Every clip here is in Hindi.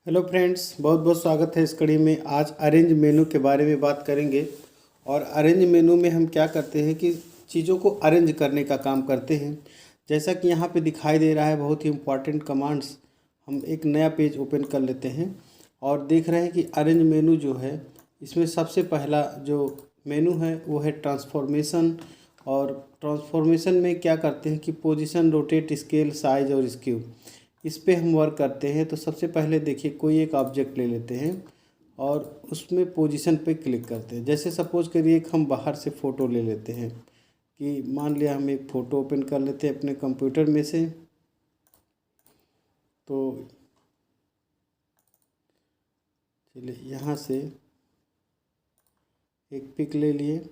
हेलो फ्रेंड्स, बहुत बहुत स्वागत है इस कड़ी में। आज अरेंज मेनू के बारे में बात करेंगे। और अरेंज मेनू में हम क्या करते हैं कि चीज़ों को अरेंज करने का काम करते हैं। जैसा कि यहाँ पे दिखाई दे रहा है, बहुत ही इम्पॉर्टेंट कमांड्स। हम एक नया पेज ओपन कर लेते हैं और देख रहे हैं कि अरेंज मेनू जो है, इसमें सबसे पहला जो मेनू है वो है ट्रांसफॉर्मेशन। और ट्रांसफॉर्मेशन में क्या करते हैं कि पोजीशन, रोटेट, स्केल, साइज और स्क्यू, इस पे हम वर्क करते हैं। तो सबसे पहले देखिए, कोई एक ऑब्जेक्ट ले लेते हैं और उसमें पोजीशन पे क्लिक करते हैं। जैसे सपोज करिए एक हम बाहर से फ़ोटो ले लेते हैं, कि मान लिया हम एक फ़ोटो ओपन कर लेते हैं अपने कंप्यूटर में से। तो चलिए यहाँ से एक पिक ले लिए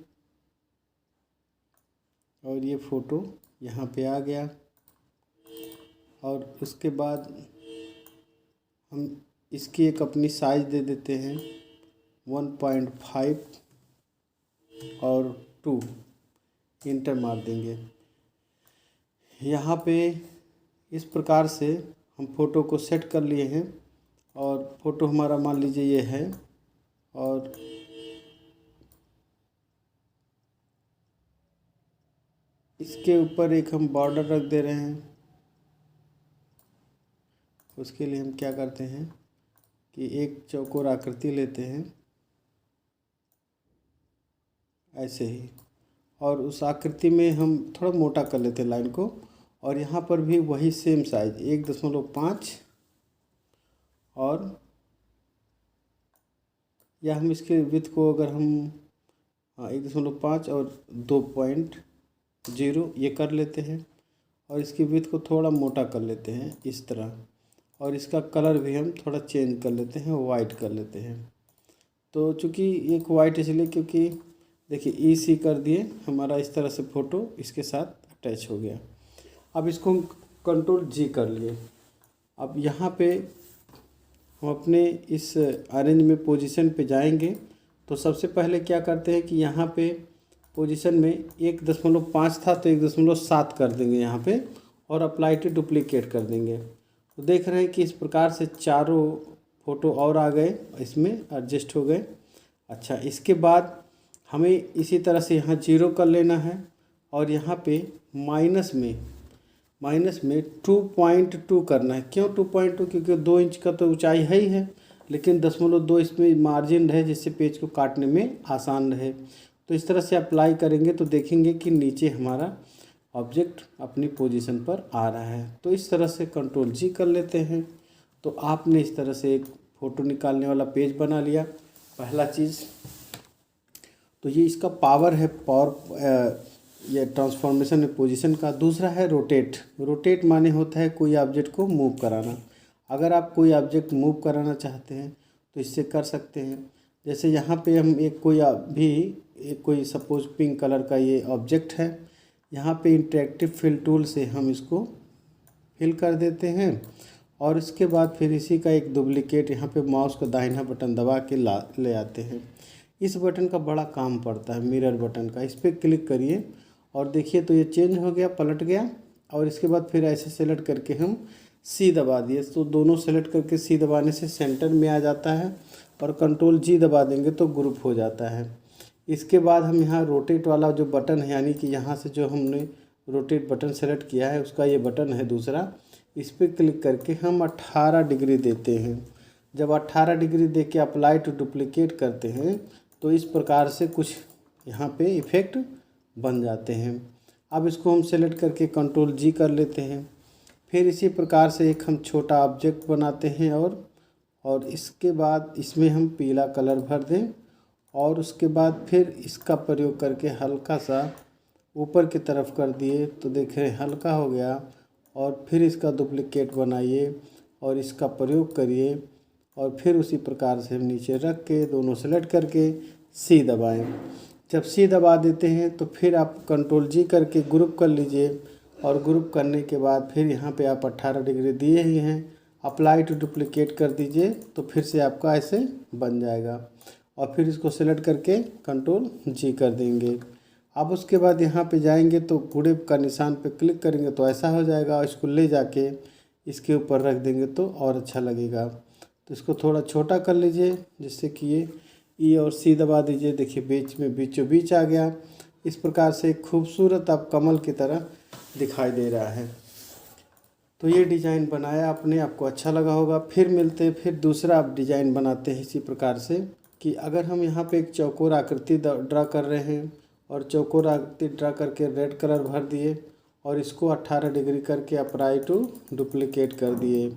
और ये फ़ोटो यहाँ पे आ गया। और उसके बाद हम इसकी एक अपनी साइज़ दे देते हैं 1.5 और 2, इंटर मार देंगे। यहाँ पे इस प्रकार से हम फ़ोटो को सेट कर लिए हैं। और फ़ोटो हमारा मान लीजिए ये है, और इसके ऊपर एक हम बॉर्डर रख दे रहे हैं। उसके लिए हम क्या करते हैं कि एक चौकोर आकृति लेते हैं ऐसे ही, और उस आकृति में हम थोड़ा मोटा कर लेते हैं लाइन को। और यहाँ पर भी वही सेम साइज 1.5, और या हम इसके विड्थ को अगर हम 1.5 और 2.0 ये कर लेते हैं। और इसकी विड्थ को थोड़ा मोटा कर लेते हैं इस तरह। और इसका कलर भी हम थोड़ा चेंज कर लेते हैं, वाइट कर लेते हैं। तो चूँकि एक वाइट इसलिए क्योंकि देखिए EC कर दिए, हमारा इस तरह से फ़ोटो इसके साथ अटैच हो गया। अब इसको हम Ctrl+G कर लिए। अब यहाँ पे हम अपने इस अरेंज में पोजीशन पे जाएंगे। तो सबसे पहले क्या करते हैं कि यहाँ पे पोजीशन में 1.5 था तो 1.7 कर देंगे यहाँ पे, और अप्लाई टू डुप्लीकेट कर देंगे। तो देख रहे हैं कि इस प्रकार से चारों फ़ोटो और आ गए, इसमें एडजस्ट हो गए। अच्छा, इसके बाद हमें इसी तरह से यहाँ 0 कर लेना है। और यहाँ पे माइनस में 2.2 करना है। क्यों 2.2? क्योंकि 2 इंच का तो ऊंचाई है ही है, लेकिन 0.2 इसमें मार्जिन रहे जिससे पेज को काटने में आसान रहे। तो इस तरह से अप्लाई करेंगे तो देखेंगे कि नीचे हमारा ऑब्जेक्ट अपनी पोजीशन पर आ रहा है। तो इस तरह से Ctrl+G कर लेते हैं। तो आपने इस तरह से एक फ़ोटो निकालने वाला पेज बना लिया, पहला चीज़। तो ये इसका पावर है, ये ट्रांसफॉर्मेशन में पोजीशन का। दूसरा है रोटेट माने होता है कोई ऑब्जेक्ट को मूव कराना। अगर आप कोई ऑब्जेक्ट मूव कराना चाहते हैं तो इससे कर सकते हैं। जैसे यहाँ पे हम कोई सपोज पिंक कलर का ये ऑब्जेक्ट है, यहाँ पे इंटरेक्टिव फिल टूल से हम इसको फिल कर देते हैं। और इसके बाद फिर इसी का एक डुप्लीकेट यहाँ पे माउस का दाहिना बटन दबा के ले आते हैं। इस बटन का बड़ा काम पड़ता है, मिरर बटन का। इस पर क्लिक करिए और देखिए तो ये चेंज हो गया, पलट गया। और इसके बाद फिर ऐसे सेलेक्ट करके हम C दबा दिए, तो दोनों सेलेक्ट करके C दबाने से सेंटर में आ जाता है। और Ctrl+G दबा देंगे तो ग्रुप हो जाता है। इसके बाद हम यहाँ रोटेट वाला जो बटन है, यानी कि यहाँ से जो हमने रोटेट बटन सेलेक्ट किया है उसका ये बटन है दूसरा, इस पर क्लिक करके हम 18 डिग्री देते हैं। जब 18 डिग्री दे के अप्लाई टू डुप्लीकेट करते हैं तो इस प्रकार से कुछ यहाँ पे इफ़ेक्ट बन जाते हैं। अब इसको हम सेलेक्ट करके Ctrl+G कर लेते हैं। फिर इसी प्रकार से एक हम छोटा ऑब्जेक्ट बनाते हैं, और इसके बाद इसमें हम पीला कलर भर दें। और उसके बाद फिर इसका प्रयोग करके हल्का सा ऊपर की तरफ कर दिए तो देखें हल्का हो गया। और फिर इसका डुप्लीकेट बनाइए और इसका प्रयोग करिए। और फिर उसी प्रकार से हम नीचे रख के दोनों सेलेक्ट करके C दबाएं। जब C दबा देते हैं तो फिर आप Ctrl+G करके ग्रुप कर लीजिए। और ग्रुप करने के बाद फिर यहाँ पे आप 18 डिग्री दिए ही हैं, अप्लाई टू डुप्लीकेट कर दीजिए तो फिर से आपका ऐसे बन जाएगा। और फिर इसको सेलेक्ट करके Ctrl+G कर देंगे। अब उसके बाद यहाँ पे जाएंगे तो घोड़े का निशान पे क्लिक करेंगे तो ऐसा हो जाएगा। और इसको ले जाके इसके ऊपर रख देंगे तो और अच्छा लगेगा। तो इसको थोड़ा छोटा कर लीजिए, जिससे कि ये ई और सी दबा दीजिए। देखिए बीच में बीचों बीच आ गया। इस प्रकार से एक खूबसूरत आप कमल की तरह दिखाई दे रहा है। तो ये डिज़ाइन बनाया आपने, आपको अच्छा लगा होगा। फिर मिलते हैं, फिर दूसरा आप डिज़ाइन बनाते हैं इसी प्रकार से कि अगर हम यहाँ पे एक चौकोर आकृति ड्रा कर रहे हैं और चौकोर आकृति ड्रा करके रेड कलर भर दिए और इसको 18 डिग्री करके अप्लाई टू डुप्लीकेट कर दिए।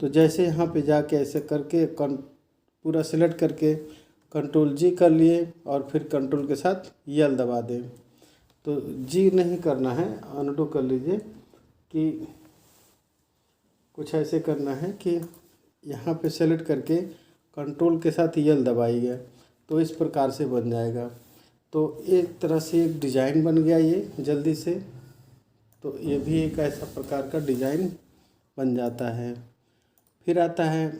तो जैसे यहाँ पे जाके ऐसे करके पूरा सिलेक्ट करके कंट्रोल जी कर लिए और फिर कंट्रोल के साथ यल दबा दें। तो जी नहीं करना है, अनडू कर लीजिए कि कुछ ऐसे करना है कि यहाँ पे सेलेक्ट करके कंट्रोल के साथ यल दबाइएगा, तो इस प्रकार से बन जाएगा। तो एक तरह से एक डिज़ाइन बन गया ये जल्दी से। तो ये भी एक ऐसा प्रकार का डिज़ाइन बन जाता है। फिर आता है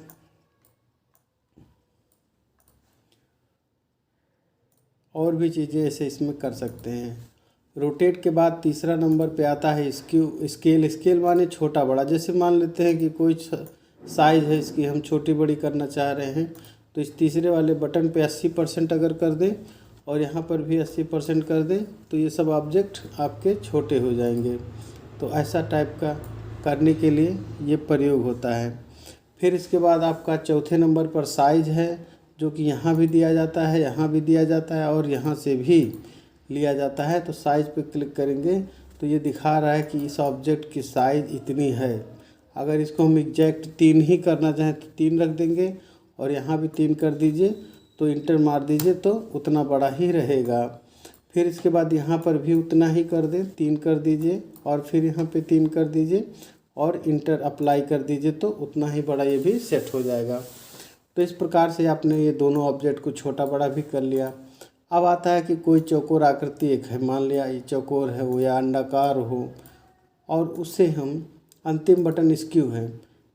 और भी चीज़ें ऐसे इसमें कर सकते हैं। रोटेट के बाद तीसरा नंबर पे आता है स्केल। स्केल माने छोटा बड़ा। जैसे मान लेते हैं कि कोई साइज़ है इसकी, हम छोटी बड़ी करना चाह रहे हैं, तो इस तीसरे वाले बटन पे 80% अगर कर दें और यहाँ पर भी 80% कर दें, तो ये सब ऑब्जेक्ट आपके छोटे हो जाएंगे। तो ऐसा टाइप का करने के लिए ये प्रयोग होता है। फिर इसके बाद आपका चौथे नंबर पर साइज़ है, जो कि यहाँ भी दिया जाता है, यहाँ भी दिया जाता है और यहाँ से भी लिया जाता है। तो साइज़ पे क्लिक करेंगे तो ये दिखा रहा है कि इस ऑब्जेक्ट की साइज़ इतनी है। अगर इसको हम एग्जैक्ट 3 ही करना चाहें तो 3 रख देंगे और यहाँ भी 3 कर दीजिए, तो इंटर मार दीजिए तो उतना बड़ा ही रहेगा। फिर इसके बाद यहाँ पर भी उतना ही कर दें, 3 कर दीजिए और फिर यहाँ पे 3 कर दीजिए और इंटर अप्लाई कर दीजिए, तो उतना ही बड़ा ये भी सेट हो जाएगा। तो इस प्रकार से आपने ये दोनों ऑब्जेक्ट को छोटा बड़ा भी कर लिया। अब आता है कि कोई चौकोर आकृति एक है, मान लिया ये चौकोर है हो या अंडाकार हो, और उससे हम अंतिम बटन स्क्यू है,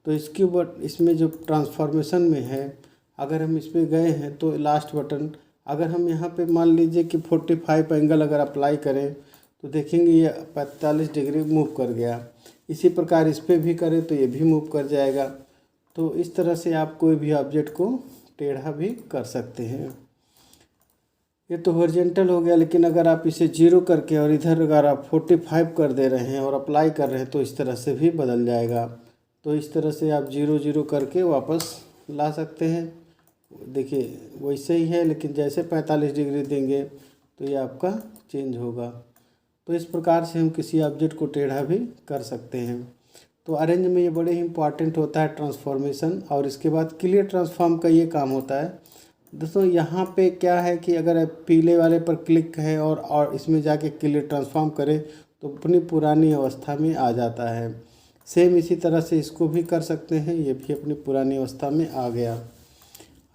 तो स्क्यू बट इसमें जो ट्रांसफॉर्मेशन में है, अगर हम इस पर गए हैं तो लास्ट बटन, अगर हम यहाँ पे मान लीजिए कि 45 एंगल अगर अप्लाई करें तो देखेंगे ये 45 डिग्री मूव कर गया। इसी प्रकार इस पर भी करें तो ये भी मूव कर जाएगा। तो इस तरह से आप कोई भी ऑब्जेक्ट को टेढ़ा भी कर सकते हैं। ये तो हॉरिजॉन्टल हो गया, लेकिन अगर आप इसे 0 करके और इधर अगर आप 45 कर दे रहे हैं और अप्लाई कर रहे हैं तो इस तरह से भी बदल जाएगा। तो इस तरह से आप 0 0 करके वापस ला सकते हैं। देखिए वैसे ही है, लेकिन जैसे 45 डिग्री देंगे तो ये आपका चेंज होगा। तो इस प्रकार से हम किसी ऑब्जेक्ट को टेढ़ा भी कर सकते हैं। तो अरेंज में ये बड़े ही इंपॉर्टेंट होता है ट्रांसफॉर्मेशन। और इसके बाद क्लियर ट्रांसफॉर्म का ये काम होता है। दोस्तों यहाँ पे क्या है कि अगर आप पीले वाले पर क्लिक है और इसमें जाके क्लियर ट्रांसफॉर्म करें तो अपनी पुरानी अवस्था में आ जाता है। सेम इसी तरह से इसको भी कर सकते हैं, ये भी अपनी पुरानी अवस्था में आ गया।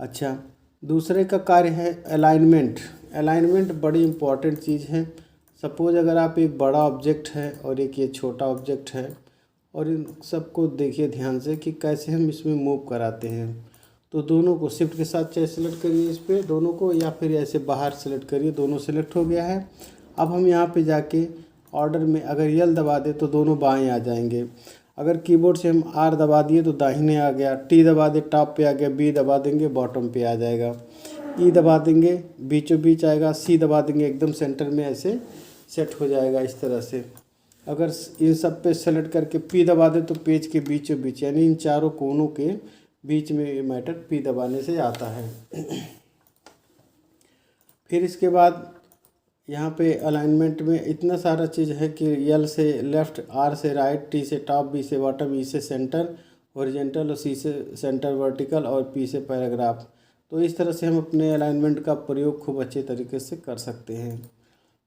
अच्छा, दूसरे का कार्य है अलाइनमेंट। अलाइनमेंट बड़ी इम्पॉर्टेंट चीज़ है। सपोज अगर आप एक बड़ा ऑब्जेक्ट है और एक ये छोटा ऑब्जेक्ट है, और इन सबको देखिए ध्यान से कि कैसे हम इसमें मूव कराते हैं। तो दोनों को शिफ्ट के साथ चाहे सेलेक्ट करिए इस पर दोनों को, या फिर ऐसे बाहर सेलेक्ट करिए, दोनों सेलेक्ट हो गया है। अब हम यहाँ पे जाके ऑर्डर में अगर यल दबा दें तो दोनों बाएं आ जाएंगे। अगर कीबोर्ड से हम आर दबा दिए तो दाहिने आ गया, टी दबा दे टॉप पे आ गया, बी दबा देंगे बॉटम पे आ जाएगा, ई दबा देंगे बीचों बीच आएगा, सी दबा देंगे एकदम सेंटर में ऐसे सेट हो जाएगा इस तरह से। अगर इन सब पे सेलेक्ट करके पी दबा दे तो पेज के बीचों बीच यानी इन चारों कोनों के बीच में ये मैटर पी दबाने से आता है। फिर इसके बाद यहाँ पे अलाइनमेंट में इतना सारा चीज़ है कि यल से लेफ़्ट, आर से राइट, टी से टॉप, बी से बॉटम, ई से सेंटर हॉरिजॉन्टल और सी से सेंटर वर्टिकल और पी से पैराग्राफ। तो इस तरह से हम अपने अलाइनमेंट का प्रयोग खूब अच्छे तरीके से कर सकते हैं।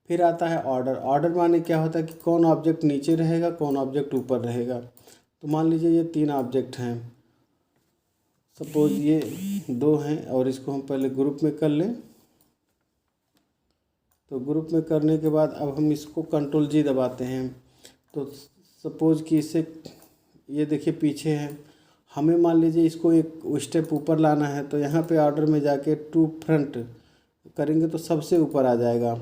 फिर आता है ऑर्डर। ऑर्डर माने क्या होता है कि कौन ऑब्जेक्ट नीचे रहेगा, कौन ऑब्जेक्ट ऊपर रहेगा। तो मान लीजिए ये 3 ऑब्जेक्ट हैं, सपोज ये 2 हैं और इसको हम पहले ग्रुप में कर लें। तो ग्रुप में करने के बाद अब हम इसको कंट्रोल जी दबाते हैं। तो सपोज कि इसे ये देखिए पीछे है, हमें मान लीजिए इसको एक स्टेप ऊपर लाना है, तो यहाँ पे ऑर्डर में जाके टू फ्रंट करेंगे तो सबसे ऊपर आ जाएगा।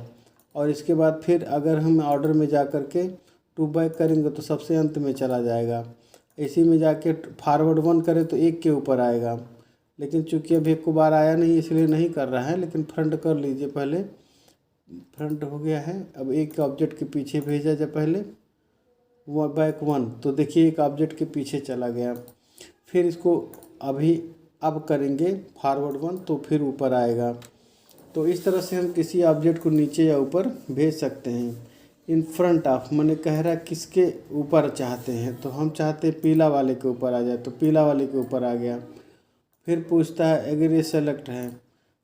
और इसके बाद फिर अगर हम ऑर्डर में जा कर के टू बैक करेंगे तो सबसे अंत में चला जाएगा। इसी में जाके फॉरवर्ड 1 करें तो 1 के ऊपर आएगा। लेकिन चूंकि अभी एक को बार आया नहीं इसलिए नहीं कर रहा है, लेकिन फ्रंट कर लीजिए। पहले फ्रंट हो गया है, अब एक ऑब्जेक्ट के पीछे भेजा जाए पहले बैक 1, तो देखिए एक ऑब्जेक्ट के पीछे चला गया। फिर इसको अब करेंगे फॉरवर्ड 1, तो फिर ऊपर आएगा। तो इस तरह से हम किसी ऑब्जेक्ट को नीचे या ऊपर भेज सकते हैं। इन फ्रंट ऑफ मैंने कह रहा किसके ऊपर चाहते हैं, तो हम चाहते हैं पीला वाले के ऊपर आ जाए, तो पीला वाले के ऊपर आ गया। फिर पूछता है अगर ये सेलेक्ट है,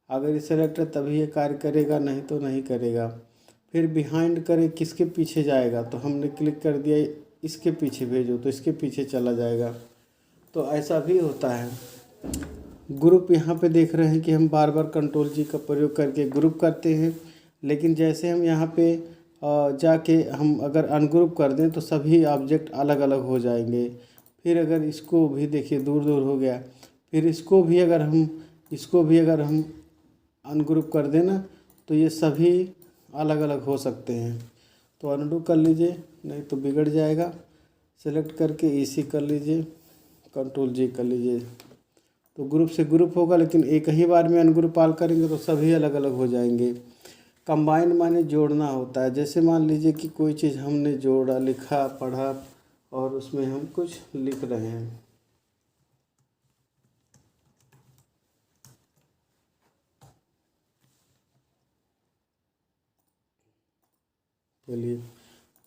अगर ये सेलेक्ट है तभी ये कार्य करेगा, नहीं तो नहीं करेगा। फिर बिहाइंड करे किसके पीछे जाएगा, तो हमने क्लिक कर दिया इसके पीछे भेजो, तो इसके पीछे चला जाएगा। तो ऐसा भी होता है। ग्रुप यहाँ पे देख रहे हैं कि हम बार बार कंट्रोल जी का प्रयोग करके ग्रुप करते हैं, लेकिन जैसे हम यहाँ पे जाके हम अगर अनग्रुप कर दें तो सभी ऑब्जेक्ट अलग अलग हो जाएंगे। फिर अगर इसको भी देखिए दूर दूर हो गया, फिर इसको भी अगर हम अनग्रुप कर दें ना, तो ये सभी अलग अलग हो सकते हैं। तो अनडू कर लीजिए, नहीं तो बिगड़ जाएगा। सेलेक्ट करके इसी कर लीजिए, कंट्रोल जी कर लीजिए, तो ग्रुप से ग्रुप होगा। लेकिन एक ही बार में अनग्रुप ऑल करेंगे तो सभी अलग अलग हो जाएंगे। कंबाइन माने जोड़ना होता है। जैसे मान लीजिए कि कोई चीज़ हमने जोड़ा, लिखा, पढ़ा और उसमें हम कुछ लिख रहे हैं। चलिए,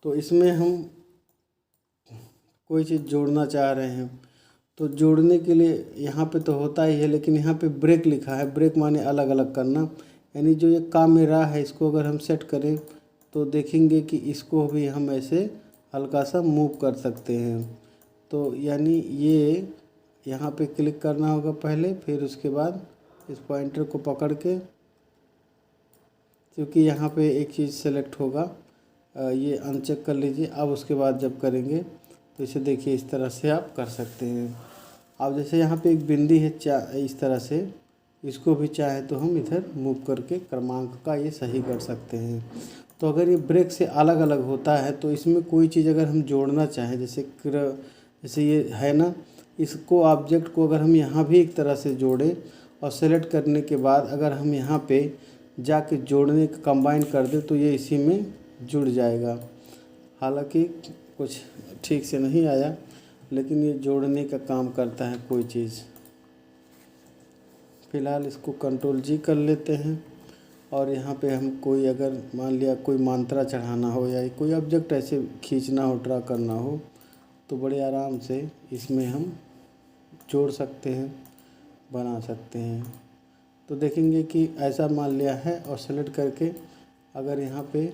तो इसमें हम कोई चीज़ जोड़ना चाह रहे हैं, तो जोड़ने के लिए यहाँ पे तो होता ही है, लेकिन यहाँ पे ब्रेक लिखा है। ब्रेक माने अलग अलग करना, यानी जो ये काम में रहा है इसको अगर हम सेट करें तो देखेंगे कि इसको भी हम ऐसे हल्का सा मूव कर सकते हैं। तो यानी ये यहाँ पे क्लिक करना होगा पहले, फिर उसके बाद इस पॉइंटर को पकड़ के, क्योंकि यहाँ पे एक चीज़ सेलेक्ट होगा, ये अनचेक कर लीजिए। अब उसके बाद जब करेंगे तो इसे देखिए इस तरह से आप कर सकते हैं। अब जैसे यहाँ पे एक बिंदी है इस तरह से, इसको भी चाहे तो हम इधर मूव करके क्रमांक का ये सही कर सकते हैं। तो अगर ये ब्रेक से अलग अलग होता है तो इसमें कोई चीज़ अगर हम जोड़ना चाहें, जैसे ये है ना, इसको ऑब्जेक्ट को अगर हम यहाँ भी एक तरह से जोड़ें और सेलेक्ट करने के बाद अगर हम यहाँ पे जाके जोड़ने का कंबाइन कर दें तो ये इसी में जुड़ जाएगा। हालांकि कुछ ठीक से नहीं आया, लेकिन ये जोड़ने का काम करता है कोई चीज़। फ़िलहाल इसको कंट्रोल जी कर लेते हैं और यहाँ पे हम कोई अगर मान लिया कोई मंत्रा चढ़ाना हो या कोई ऑब्जेक्ट ऐसे खींचना हो, ड्रा करना हो, तो बड़े आराम से इसमें हम जोड़ सकते हैं, बना सकते हैं। तो देखेंगे कि ऐसा मान लिया है और सेलेक्ट करके अगर यहाँ पे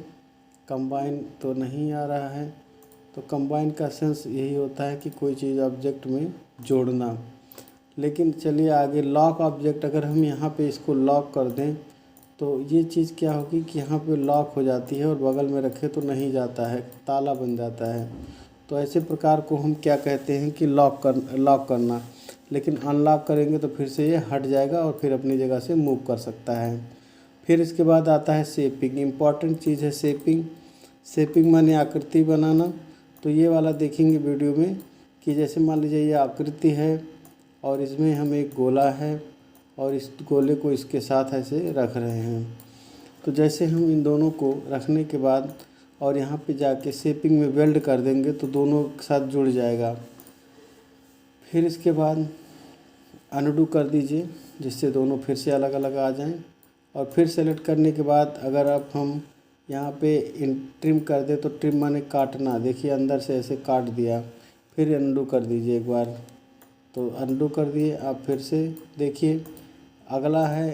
कंबाइन तो नहीं आ रहा है, तो कंबाइन का सेंस यही होता है कि कोई चीज़ ऑब्जेक्ट में जोड़ना। लेकिन चलिए आगे, लॉक ऑब्जेक्ट अगर हम यहाँ पे इसको लॉक कर दें तो ये चीज़ क्या होगी कि यहाँ पे लॉक हो जाती है और बगल में रखे तो नहीं जाता है, ताला बन जाता है। तो ऐसे प्रकार को हम क्या कहते हैं कि लॉक करना। लेकिन अनलॉक करेंगे तो फिर से ये हट जाएगा और फिर अपनी जगह से मूव कर सकता है। फिर इसके बाद आता है शेपिंग। इम्पॉर्टेंट चीज़ है शेपिंग माने आकृति बनाना। तो ये वाला देखेंगे वीडियो में कि जैसे मान लीजिए ये आकृति है और इसमें हम एक गोला है और इस गोले को इसके साथ ऐसे रख रहे हैं। तो जैसे हम इन दोनों को रखने के बाद और यहाँ पे जाके शेपिंग में वेल्ड कर देंगे तो दोनों के साथ जुड़ जाएगा। फिर इसके बाद अनडू कर दीजिए जिससे दोनों फिर से अलग अलग आ जाएं। और फिर सेलेक्ट करने के बाद अगर आप हम यहाँ पे ट्रिम कर दे तो ट्रिम माने काटना, देखिए अंदर से ऐसे काट दिया। फिर अनडू कर दीजिए एक बार, तो अनडू कर दिए। आप फिर से देखिए अगला है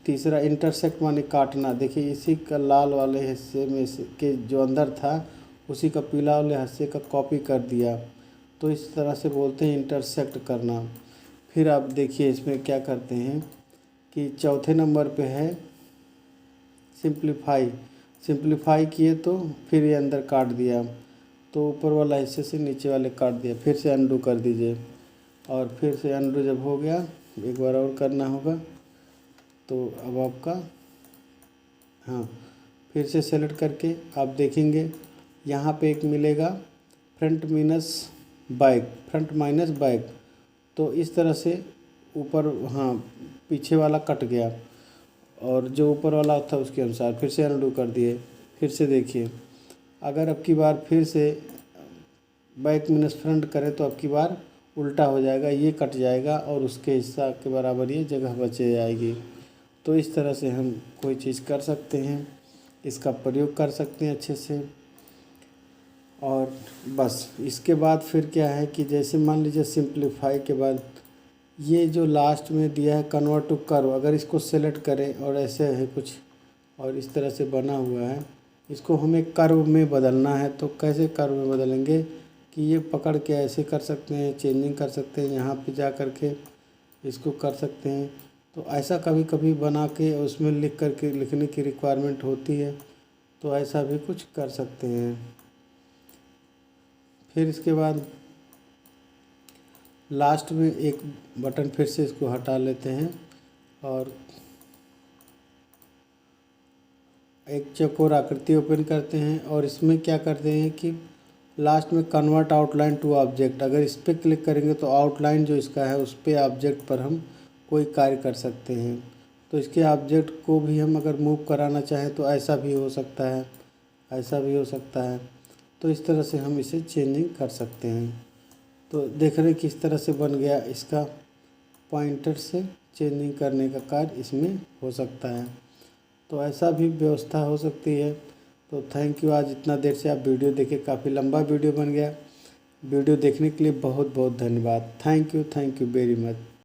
तीसरा इंटरसेक्ट माने काटना। देखिए इसी का लाल वाले हिस्से में के जो अंदर था उसी का पीला वाले हिस्से का कॉपी कर दिया, तो इस तरह से बोलते हैं इंटरसेक्ट करना। फिर आप देखिए इसमें क्या करते हैं कि चौथे नंबर पे है सिंप्लीफाई किए तो फिर ये अंदर काट दिया, तो ऊपर वाला हिस्से से नीचे वाले काट दिया। फिर से अनडू कर दीजिए और फिर से अनडू जब हो गया एक बार और करना होगा। तो अब आपका फिर से सेलेक्ट करके आप देखेंगे यहाँ पे एक मिलेगा फ्रंट माइनस बैक। तो इस तरह से ऊपर, हाँ पीछे वाला कट गया और जो ऊपर वाला था उसके अनुसार फिर से अनडू कर दिए। फिर से देखिए, अगर अब की बार फिर से बैक माइनस फ्रंट करें तो अब की बार उल्टा हो जाएगा, ये कट जाएगा और उसके हिस्सा के बराबर ये जगह बच जाएगी। तो इस तरह से हम कोई चीज़ कर सकते हैं, इसका प्रयोग कर सकते हैं अच्छे से। और बस इसके बाद फिर क्या है कि जैसे मान लीजिए सिंप्लीफाई के बाद ये जो लास्ट में दिया है कन्वर्ट टू कर्व, अगर इसको सेलेक्ट करें और ऐसे है कुछ और इस तरह से बना हुआ है, इसको हमें कर्व में बदलना है। तो कैसे कर्व में बदलेंगे कि ये पकड़ के ऐसे कर सकते हैं, चेंजिंग कर सकते हैं, यहाँ पे जा कर के इसको कर सकते हैं। तो ऐसा कभी कभी बना के उसमें लिखने की रिक्वायरमेंट होती है, तो ऐसा भी कुछ कर सकते हैं। फिर इसके बाद लास्ट में एक बटन फिर से इसको हटा लेते हैं और एक चौकोर आकृति ओपन करते हैं और इसमें क्या करते हैं कि लास्ट में कन्वर्ट आउटलाइन टू ऑब्जेक्ट, अगर इस पर क्लिक करेंगे तो आउटलाइन जो इसका है उस पर ऑब्जेक्ट पर हम कोई कार्य कर सकते हैं। तो इसके ऑब्जेक्ट को भी हम अगर मूव कराना चाहें तो ऐसा भी हो सकता है, ऐसा भी हो सकता है। तो इस तरह से हम इसे चेंजिंग कर सकते हैं। तो देख रहे किस तरह से बन गया, इसका पॉइंटर से चेंजिंग करने का कार्य इसमें हो सकता है। तो ऐसा भी व्यवस्था हो सकती है। तो थैंक यू, आज इतना देर से आप वीडियो देखे, काफ़ी लंबा वीडियो बन गया। वीडियो देखने के लिए बहुत बहुत धन्यवाद। Thank you very much.